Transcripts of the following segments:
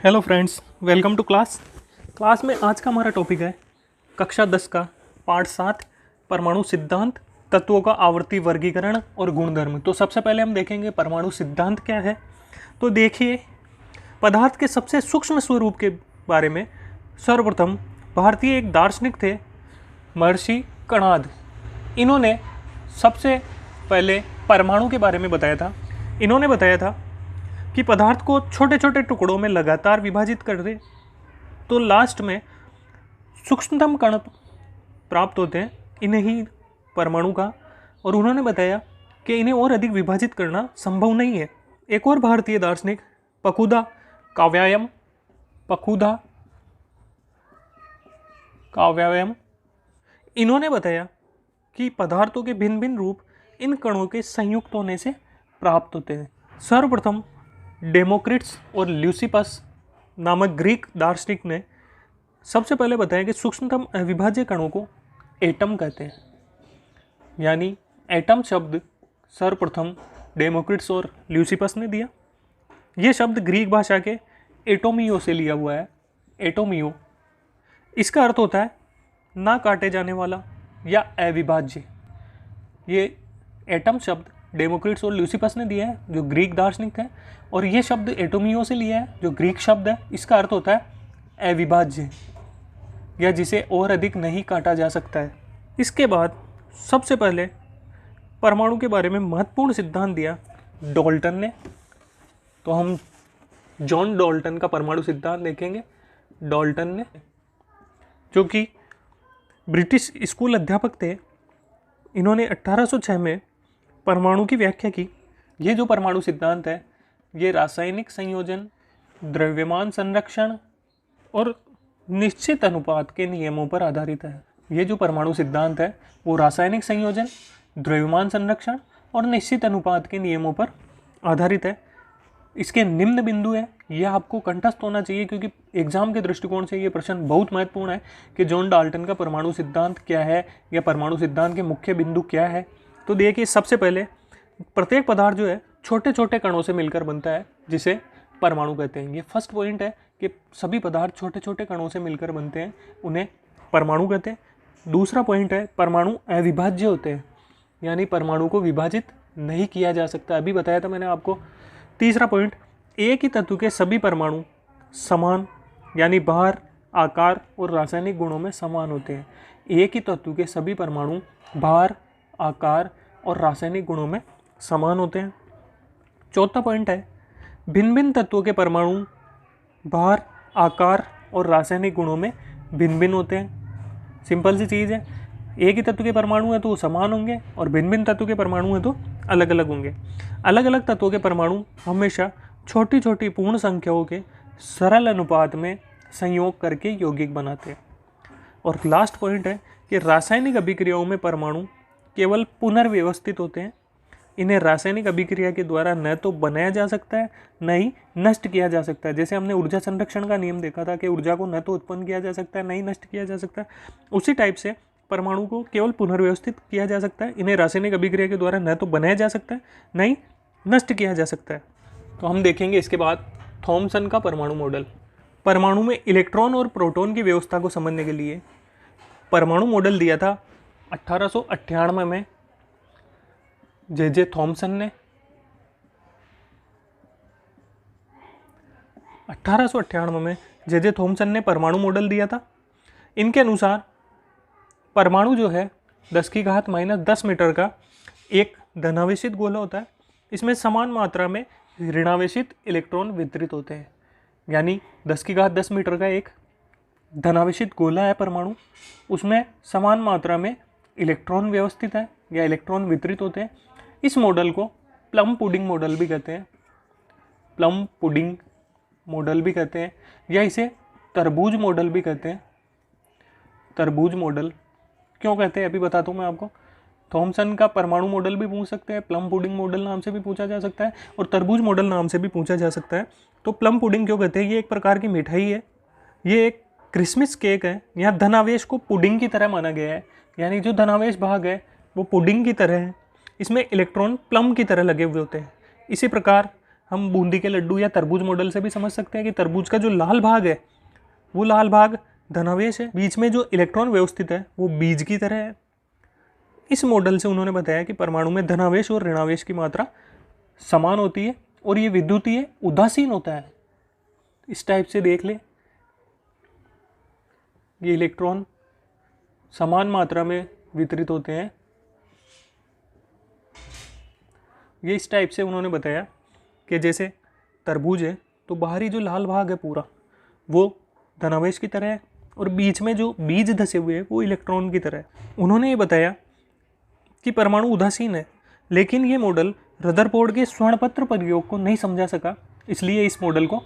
Hello friends, welcome to class में आज का हमारा टॉपिक है कक्षा 10 का पार्ट 7 परमाणु सिद्धांत, तत्वों का आवर्ती वर्गीकरण और गुणधर्म। तो सबसे पहले हम देखेंगे परमाणु सिद्धांत क्या है। तो देखिए, पदार्थ के सबसे सूक्ष्म स्वरूप के बारे में सर्वप्रथम भारतीय एक दार्शनिक थे महर्षि कणाद। इन्होंने सबसे पहले परमाणु के बारे में बताया था। इन्होंने बताया था कि पदार्थ को छोटे छोटे टुकड़ों में लगातार विभाजित कर दे तो लास्ट में सूक्ष्मतम कण प्राप्त होते हैं, इन्हें ही परमाणु का। और उन्होंने बताया कि इन्हें और अधिक विभाजित करना संभव नहीं है। एक और भारतीय दार्शनिक पकुधा काव्यायम, इन्होंने बताया कि पदार्थों के भिन्न भिन्न रूप इन कणों के संयुक्त होने से प्राप्त होते हैं। सर्वप्रथम डेमोक्रिट्स और ल्यूसिपस नामक ग्रीक दार्शनिक ने सबसे पहले बताया कि सूक्ष्मतम अविभाज्य कणों को एटम कहते हैं। यानी एटम शब्द सर्वप्रथम डेमोक्रिट्स और ल्यूसिपस ने दिया। यह शब्द ग्रीक भाषा के एटोमियो से लिया हुआ है। एटोमियो, इसका अर्थ होता है ना काटे जाने वाला या अविभाज्य। ये एटम शब्द डेमोक्रिट्स और ल्यूसिपस ने दिया है, जो ग्रीक दार्शनिक है, और ये शब्द एटोमियो से लिया है, जो ग्रीक शब्द है। इसका अर्थ होता है अविभाज्य या जिसे और अधिक नहीं काटा जा सकता है। इसके बाद सबसे पहले परमाणु के बारे में महत्वपूर्ण सिद्धांत दिया डाल्टन ने। तो हम जॉन डाल्टन का परमाणु सिद्धांत देखेंगे। डाल्टन ने, जो कि ब्रिटिश स्कूल अध्यापक थे, इन्होंने 1806 में परमाणु की व्याख्या की। ये जो परमाणु सिद्धांत है, ये रासायनिक संयोजन, द्रव्यमान संरक्षण और निश्चित अनुपात के नियमों पर आधारित है। ये जो परमाणु सिद्धांत है वो रासायनिक संयोजन, द्रव्यमान संरक्षण और निश्चित अनुपात के नियमों पर आधारित है। इसके निम्न बिंदु है, यह आपको कंठस्थ होना चाहिए, क्योंकि एग्जाम के दृष्टिकोण से ये प्रश्न बहुत महत्वपूर्ण है कि जॉन डाल्टन का परमाणु सिद्धांत क्या है या परमाणु सिद्धांत के मुख्य बिंदु क्या है। तो देखिए, सबसे पहले प्रत्येक पदार्थ जो है छोटे छोटे कणों से मिलकर बनता है, जिसे परमाणु कहते हैं। ये फर्स्ट पॉइंट है कि सभी पदार्थ छोटे छोटे कणों से मिलकर बनते हैं, उन्हें परमाणु कहते हैं। दूसरा पॉइंट है परमाणु अविभाज्य होते हैं, यानी परमाणु को विभाजित नहीं किया जा सकता, अभी बताया था मैंने आपको। तीसरा पॉइंट, एक ही तत्व के सभी परमाणु समान, यानी भार, आकार और रासायनिक गुणों में समान होते हैं। एक ही तत्व के सभी परमाणु भार, आकार और रासायनिक गुणों में समान होते हैं। चौथा पॉइंट है भिन्न भिन्न तत्वों के परमाणु भार, आकार और रासायनिक गुणों में भिन्न भिन्न होते हैं। सिंपल सी चीज़ है, एक ही तत्व के परमाणु है तो वो समान होंगे, और भिन्न भिन्न तत्व के परमाणु है तो अलग अलग होंगे। अलग अलग तत्वों के परमाणु हमेशा छोटी छोटी पूर्ण संख्याओं के सरल अनुपात में संयोग करके यौगिक बनाते हैं। और लास्ट पॉइंट है कि रासायनिक अभिक्रियाओं में परमाणु केवल पुनर्व्यवस्थित होते हैं। इन्हें रासायनिक अभिक्रिया के द्वारा न तो बनाया जा सकता है, न ही नष्ट किया जा सकता है। जैसे हमने ऊर्जा संरक्षण का नियम देखा था कि ऊर्जा को न तो उत्पन्न किया जा सकता है, न ही नष्ट किया जा सकता है, उसी टाइप से परमाणु को केवल पुनर्व्यवस्थित किया जा सकता है। इन्हें रासायनिक अभिक्रिया के द्वारा न तो बनाया जा सकता है, न ही नष्ट किया जा सकता है। तो हम देखेंगे इसके बाद थॉमसन का परमाणु मॉडल। परमाणु में इलेक्ट्रॉन और प्रोटॉन की व्यवस्था को समझने के लिए परमाणु मॉडल दिया था 1898 में जे थॉमसन ने। 1898 में जे थॉमसन ने परमाणु मॉडल दिया था। इनके अनुसार परमाणु जो है 10⁻⁻10 मीटर का एक धनावेशित गोला होता है। इसमें समान मात्रा में ऋणावेशित इलेक्ट्रॉन वितरित होते हैं। यानी 10⁻10 मीटर का एक धनावेशित गोला है परमाणु, उसमें समान मात्रा में इलेक्ट्रॉन व्यवस्थित है या इलेक्ट्रॉन वितरित होते हैं। इस मॉडल को प्लम पुडिंग मॉडल भी कहते हैं। प्लम पुडिंग मॉडल भी कहते हैं, या इसे तरबूज मॉडल भी कहते हैं। तरबूज मॉडल क्यों कहते हैं अभी बताता हूँ मैं आपको। थॉमसन का परमाणु मॉडल भी पूछ सकते हैं, प्लम पुडिंग मॉडल नाम से भी पूछा जा सकता है, और तरबूज मॉडल नाम से भी पूछा जा सकता है। तो प्लम पुडिंग क्यों कहते हैं? ये एक प्रकार की मिठाई है, ये एक क्रिसमस केक है। यहाँ धनावेश को पुडिंग की तरह माना गया है, यानी जो धनावेश भाग है वो पुडिंग की तरह है। इसमें इलेक्ट्रॉन प्लम की तरह लगे हुए होते हैं। इसी प्रकार हम बूंदी के लड्डू या तरबूज मॉडल से भी समझ सकते हैं कि तरबूज का जो लाल भाग है वो लाल भाग धनावेश है, बीच में जो इलेक्ट्रॉन व्यवस्थित है वो बीज की तरह है। इस मॉडल से उन्होंने बताया कि परमाणु में धनावेश और ऋणावेश की मात्रा समान होती है और ये विद्युतीय उदासीन होता है। इस टाइप से देख ले, ये इलेक्ट्रॉन समान मात्रा में वितरित होते हैं। ये इस टाइप से उन्होंने बताया कि जैसे तरबूज है तो बाहरी जो लाल भाग है पूरा वो धनावेश की तरह है और बीच में जो बीज धसे हुए हैं वो इलेक्ट्रॉन की तरह है। उन्होंने ये बताया कि परमाणु उदासीन है, लेकिन ये मॉडल रदरफोर्ड के स्वर्णपत्र प्रयोग को नहीं समझा सका, इसलिए इस मॉडल को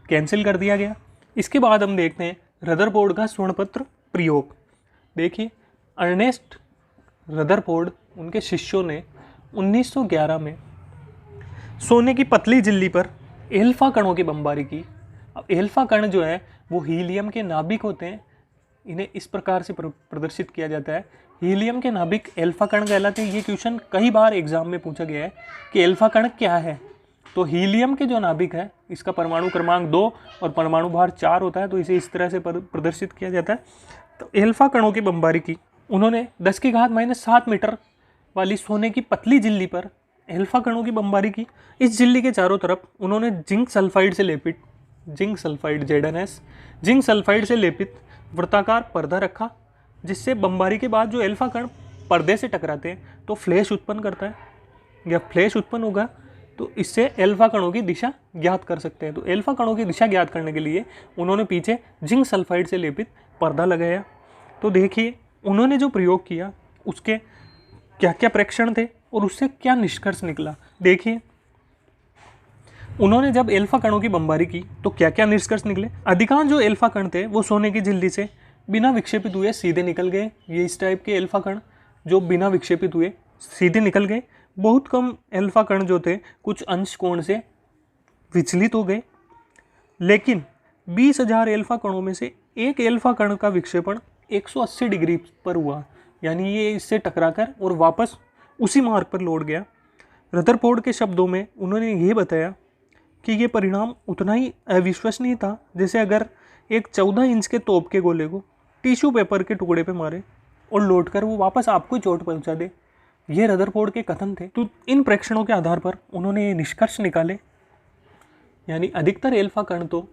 कैंसिल कर दिया गया। इसके बाद हम देखते हैं रदरफोर्ड का स्वर्णपत्र प्रयोग। देखिए, अर्नेस्ट रदरफोर्ड उनके शिष्यों ने 1911 में सोने की पतली झिल्ली पर एल्फा कणों की बमबारी की। अब एल्फा कण जो है वो हीलियम के नाभिक होते हैं। इन्हें इस प्रकार से प्रदर्शित किया जाता है, हीलियम के नाभिक एल्फा कण कहलाते हैं। ये क्वेश्चन कई बार एग्जाम में पूछा गया है कि एल्फा कण क्या है। तो हीलियम के जो नाभिक है इसका परमाणु क्रमांक 2 और परमाणु भार 4 होता है, तो इसे इस तरह से प्रदर्शित किया जाता है। तो एल्फा कणों की बमबारी की उन्होंने 10⁻⁷ मीटर वाली सोने की पतली झिल्ली पर एल्फा कणों की बमबारी की। इस झिल्ली के चारों तरफ उन्होंने जिंक सल्फाइड से लेपित, zinc sulphide ZnS, zinc sulphide से लेपित वृत्ताकार पर्दा रखा, जिससे बमबारी के बाद जो एल्फा कण पर्दे से टकराते हैं तो फ्लैश उत्पन्न करता है। या फ्लैश उत्पन्न होगा तो इससे एल्फा कणों की दिशा ज्ञात कर सकते हैं। तो एल्फा कणों की दिशा ज्ञात करने के लिए उन्होंने पीछे जिंक सल्फाइड से लेपित पर्दा लगाया। तो देखिए, उन्होंने जो प्रयोग किया उसके क्या क्या प्रेक्षण थे और उससे क्या निष्कर्ष निकला। देखिए, उन्होंने जब एल्फा कणों की बमबारी की तो क्या क्या निष्कर्ष निकले। अधिकांश जो एल्फा कण थे वो सोने की झिल्ली से बिना विक्षेपित हुए सीधे निकल गए। ये इस टाइप के एल्फा कण जो बिना विक्षेपित हुए सीधे निकल गए। बहुत कम एल्फा कण जो थे कुछ अंश कोण से विचलित हो गए, लेकिन 20,000 एल्फा कणों में से एक एल्फा कण का विक्षेपण 180 डिग्री पर हुआ, यानी ये इससे टकराकर और वापस उसी मार्ग पर लौट गया। रदरफोर्ड के शब्दों में उन्होंने ये बताया कि ये परिणाम उतना ही अविश्वसनीय था जैसे अगर एक 14 इंच के तोप के गोले को टिश्यू पेपर के टुकड़े पे मारे और लौटकर वो वापस आपको ही चोट पहुंचा दे। ये रदरफोर्ड के कथन थे। तो इन प्रेक्षणों के आधार पर उन्होंने ये निष्कर्ष निकाले, यानी अधिकतर एल्फा कण तो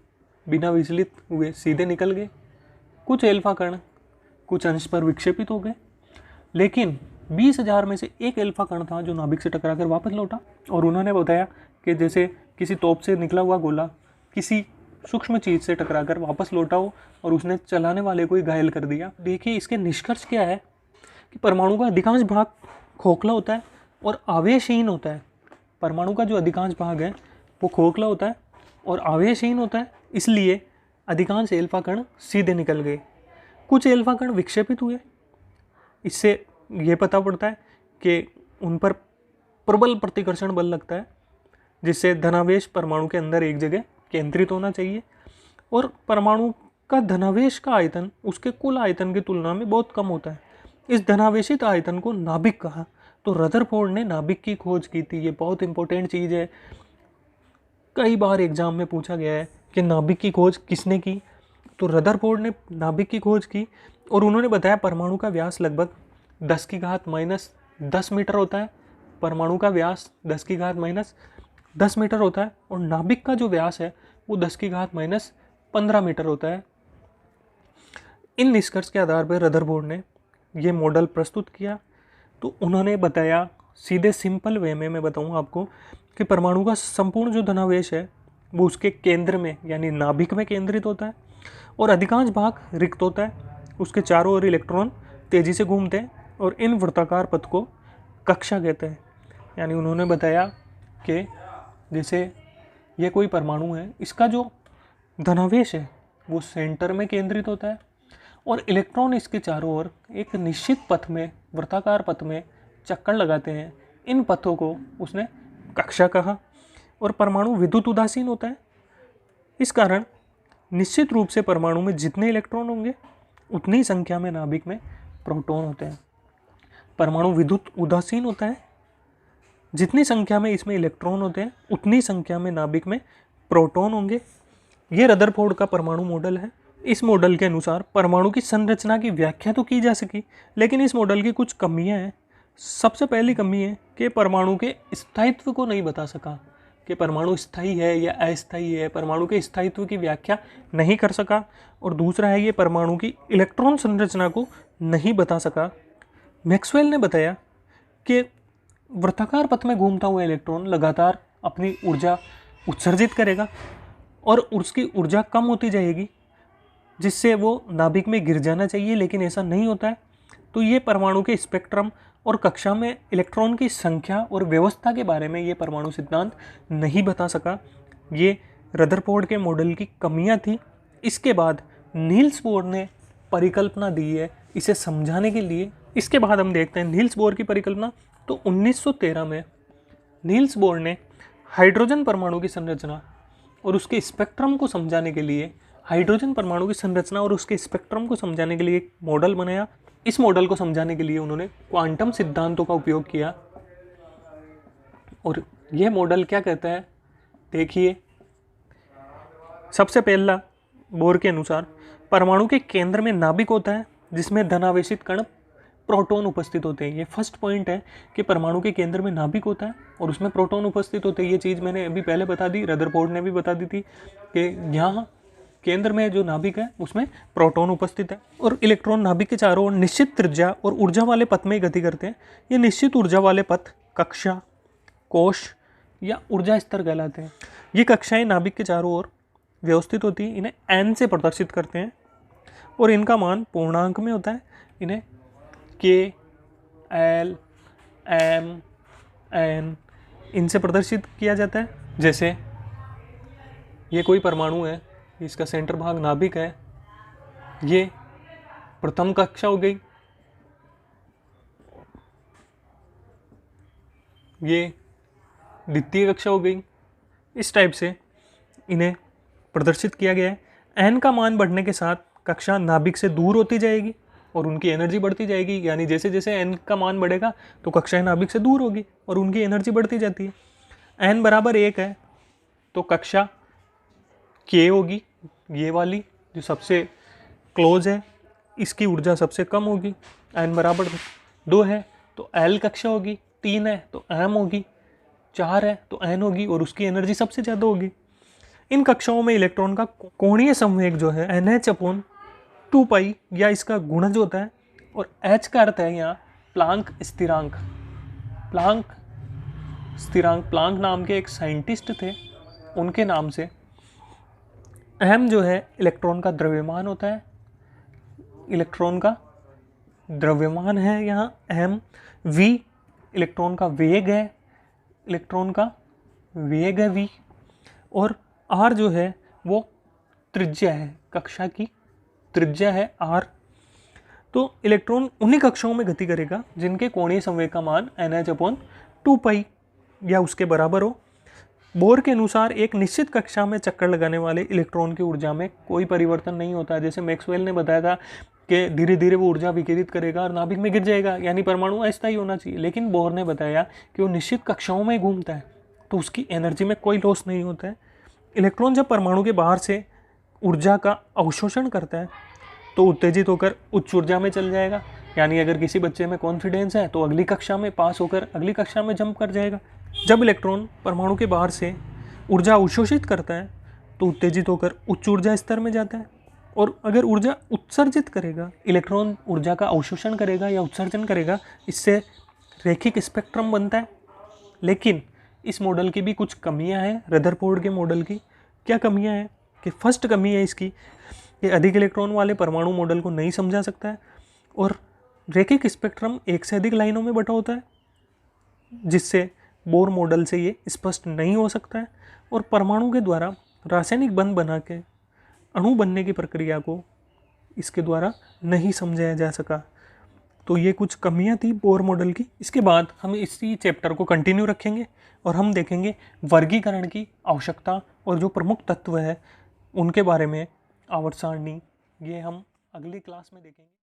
बिना विचलित हुए सीधे निकल गए, कुछ एल्फा कण कुछ अंश पर विक्षेपित हो गए, लेकिन 20,000 में से एक एल्फा कण था जो नाभिक से टकराकर वापस लौटा। और उन्होंने बताया कि जैसे किसी तोप से निकला हुआ गोला किसी सूक्ष्म चीज़ से टकराकर वापस लौटा हो और उसने चलाने वाले को ही घायल कर दिया। देखिए, इसके निष्कर्ष क्या है कि परमाणु का अधिकांश भाग खोखला होता है और आवेशहीन होता है। परमाणु का जो अधिकांश भाग है वो खोखला होता है और आवेशहीन होता है, इसलिए अधिकांश एल्फा कण सीधे निकल गए। कुछ एल्फा कण विक्षेपित हुए। इससे ये पता पड़ता है कि उन पर प्रबल प्रतिकर्षण बल लगता है, जिससे धनावेश परमाणु के अंदर एक जगह केंद्रित होना चाहिए और परमाणु का धनावेश का आयतन उसके कुल आयतन की तुलना में बहुत कम होता है। इस धनावेशित आयतन को नाभिक कहा। तो रदरफोर्ड ने नाभिक की खोज की थी। ये बहुत इंपॉर्टेंट चीज़ है, कई बार एग्जाम में पूछा गया है कि नाभिक की खोज किसने की। तो रदरफोर्ड ने नाभिक की खोज की और उन्होंने बताया परमाणु का व्यास लगभग 10⁻10 मीटर होता है। परमाणु का व्यास 10⁻10 मीटर होता है और नाभिक का जो व्यास है वो 10⁻15 मीटर होता है। इन निष्कर्ष के आधार पर रदरफोर्ड ने ये मॉडल प्रस्तुत किया। तो उन्होंने बताया सीधे सिंपल वे में मैं बताऊँ आपको कि परमाणु का संपूर्ण जो धनावेश है वो उसके केंद्र में यानी नाभिक में केंद्रित होता है और अधिकांश भाग रिक्त होता है। उसके चारों ओर इलेक्ट्रॉन तेज़ी से घूमते हैं और इन वृत्ताकार पथ को कक्षा कहते हैं। यानी उन्होंने बताया कि जैसे ये कोई परमाणु है, इसका जो धनावेश है वो सेंटर में केंद्रित होता है और इलेक्ट्रॉन इसके चारों ओर एक निश्चित पथ में, वृत्ताकार पथ में चक्कर लगाते हैं। इन पथों को उसने कक्षा कहा और परमाणु विद्युत उदासीन होता है। इस कारण निश्चित रूप से परमाणु में जितने इलेक्ट्रॉन होंगे उतनी संख्या में नाभिक में प्रोटॉन होते हैं। परमाणु विद्युत उदासीन होता है, जितनी संख्या में इसमें इलेक्ट्रॉन होते हैं उतनी संख्या में नाभिक में प्रोटॉन होंगे। ये रदरफोर्ड का परमाणु मॉडल है। इस मॉडल के अनुसार परमाणु की संरचना की व्याख्या तो की जा सकी, लेकिन इस मॉडल की कुछ कमियां हैं। सबसे पहली कमी है कि परमाणु के स्थायित्व को नहीं बता सका कि परमाणु स्थायी है या अस्थायी है। परमाणु के स्थायित्व की व्याख्या नहीं कर सका। और दूसरा है ये परमाणु की इलेक्ट्रॉन संरचना को नहीं बता सका। मैक्सवेल ने बताया कि वृत्ताकार पथ में घूमता हुआ इलेक्ट्रॉन लगातार अपनी ऊर्जा उत्सर्जित करेगा और उसकी ऊर्जा कम होती जाएगी, जिससे वो नाभिक में गिर जाना चाहिए, लेकिन ऐसा नहीं होता है। तो ये परमाणु के स्पेक्ट्रम और कक्षा में इलेक्ट्रॉन की संख्या और व्यवस्था के बारे में ये परमाणु सिद्धांत नहीं बता सका। ये रदरफोर्ड के मॉडल की कमियां थी। इसके बाद नील्स बोर ने परिकल्पना दी है इसे समझाने के लिए। इसके बाद हम देखते हैं नील्स बोर की परिकल्पना। तो 1913 में नील्स बोर ने हाइड्रोजन परमाणु की संरचना और उसके स्पेक्ट्रम को समझाने के लिए हाइड्रोजन परमाणु की संरचना और उसके स्पेक्ट्रम को समझाने के लिए एक मॉडल बनाया। इस मॉडल को समझाने के लिए उन्होंने क्वांटम सिद्धांतों का उपयोग किया। और यह मॉडल क्या कहता है, देखिए। सबसे पहला, बोर के अनुसार परमाणु के केंद्र में नाभिक होता है जिसमें धनावेशित कण प्रोटॉन उपस्थित होते हैं। ये फर्स्ट पॉइंट है कि परमाणु के केंद्र में नाभिक होता है और उसमें प्रोटॉन उपस्थित होते हैं। ये चीज़ मैंने अभी पहले बता दी, रदरफोर्ड ने भी बता दी थी कि यहाँ केंद्र में जो नाभिक है उसमें प्रोटॉन उपस्थित है। और इलेक्ट्रॉन नाभिक के चारों ओर निश्चित त्रिज्या और ऊर्जा वाले पथ में गति करते हैं। ये निश्चित ऊर्जा वाले पथ कक्षा, कोश या ऊर्जा स्तर कहलाते हैं। ये कक्षाएं नाभिक के चारों ओर व्यवस्थित होती हैं। इन्हें एन से प्रदर्शित करते हैं और इनका मान पूर्णांक में होता है। इन्हें के, एल, एम, एन इनसे प्रदर्शित किया जाता है। जैसे ये कोई परमाणु है, इसका सेंटर भाग नाभिक है, ये प्रथम कक्षा हो गई, ये द्वितीय कक्षा हो गई। इस टाइप से इन्हें प्रदर्शित किया गया है। एन का मान बढ़ने के साथ कक्षा नाभिक से दूर होती जाएगी और उनकी एनर्जी बढ़ती जाएगी। यानी जैसे जैसे एन का मान बढ़ेगा तो कक्षाएं नाभिक से दूर होगी और उनकी एनर्जी बढ़ती जाती है। एन बराबर 1 है तो कक्षा के होगी, ये वाली जो सबसे क्लोज है, इसकी ऊर्जा सबसे कम होगी। एन बराबर 2 है तो एल कक्षा होगी, 3 है तो एम होगी, 4 है तो एन होगी और उसकी एनर्जी सबसे ज़्यादा होगी। इन कक्षाओं में इलेक्ट्रॉन का कोणीय संवेग जो है NH/2π या इसका गुणज होता है। और H का अर्थ है यहाँ प्लांक स्थिरांक। प्लांक नाम के एक साइंटिस्ट थे, उनके नाम से। m जो है इलेक्ट्रॉन का द्रव्यमान होता है। इलेक्ट्रॉन का द्रव्यमान है यहाँ m। v इलेक्ट्रॉन का वेग है, इलेक्ट्रॉन का वेग है v। और r जो है वो त्रिज्या है, कक्षा की त्रिज्या है r। तो इलेक्ट्रॉन उन्हीं कक्षाओं में गति करेगा जिनके कोणीय संवेग का मान NH/2π या उसके बराबर हो। बोर के अनुसार एक निश्चित कक्षा में चक्कर लगाने वाले इलेक्ट्रॉन की ऊर्जा में कोई परिवर्तन नहीं होता। जैसे मैक्सवेल ने बताया था कि धीरे धीरे वो ऊर्जा विकिरित करेगा और नाभिक में गिर जाएगा, यानी परमाणु अस्थायी होना चाहिए। लेकिन बोर ने बताया कि वो निश्चित कक्षाओं में घूमता है तो उसकी एनर्जी में कोई लॉस नहीं होता है। इलेक्ट्रॉन जब परमाणु के बाहर से ऊर्जा का अवशोषण करता है तो उत्तेजित होकर उच्च ऊर्जा में चल जाएगा। यानी अगर किसी बच्चे में कॉन्फिडेंस है तो अगली कक्षा में पास होकर अगली कक्षा में जंप कर जाएगा। जब इलेक्ट्रॉन परमाणु के बाहर से ऊर्जा अवशोषित करता है तो उत्तेजित होकर उच्च ऊर्जा स्तर में जाता है। और अगर ऊर्जा उत्सर्जित करेगा, इलेक्ट्रॉन ऊर्जा का अवशोषण करेगा या उत्सर्जन करेगा, इससे रैखिक स्पेक्ट्रम बनता है। लेकिन इस मॉडल की भी कुछ कमियां हैं। रदरफोर्ड के मॉडल की क्या कमियां हैं कि फर्स्ट कमी है इसकी कि अधिक इलेक्ट्रॉन वाले परमाणु मॉडल को नहीं समझा सकता है और रैखिक स्पेक्ट्रम एक से अधिक लाइनों में बटा होता है, जिससे बोर मॉडल से ये स्पष्ट नहीं हो सकता है। और परमाणु के द्वारा रासायनिक बंध बना के अणु बनने की प्रक्रिया को इसके द्वारा नहीं समझाया जा सका। तो ये कुछ कमियां थी बोर मॉडल की। इसके बाद हम इसी चैप्टर को कंटिन्यू रखेंगे और हम देखेंगे वर्गीकरण की आवश्यकता और जो प्रमुख तत्व है उनके बारे में आवर्त सारणी। ये हम अगली क्लास में देखेंगे।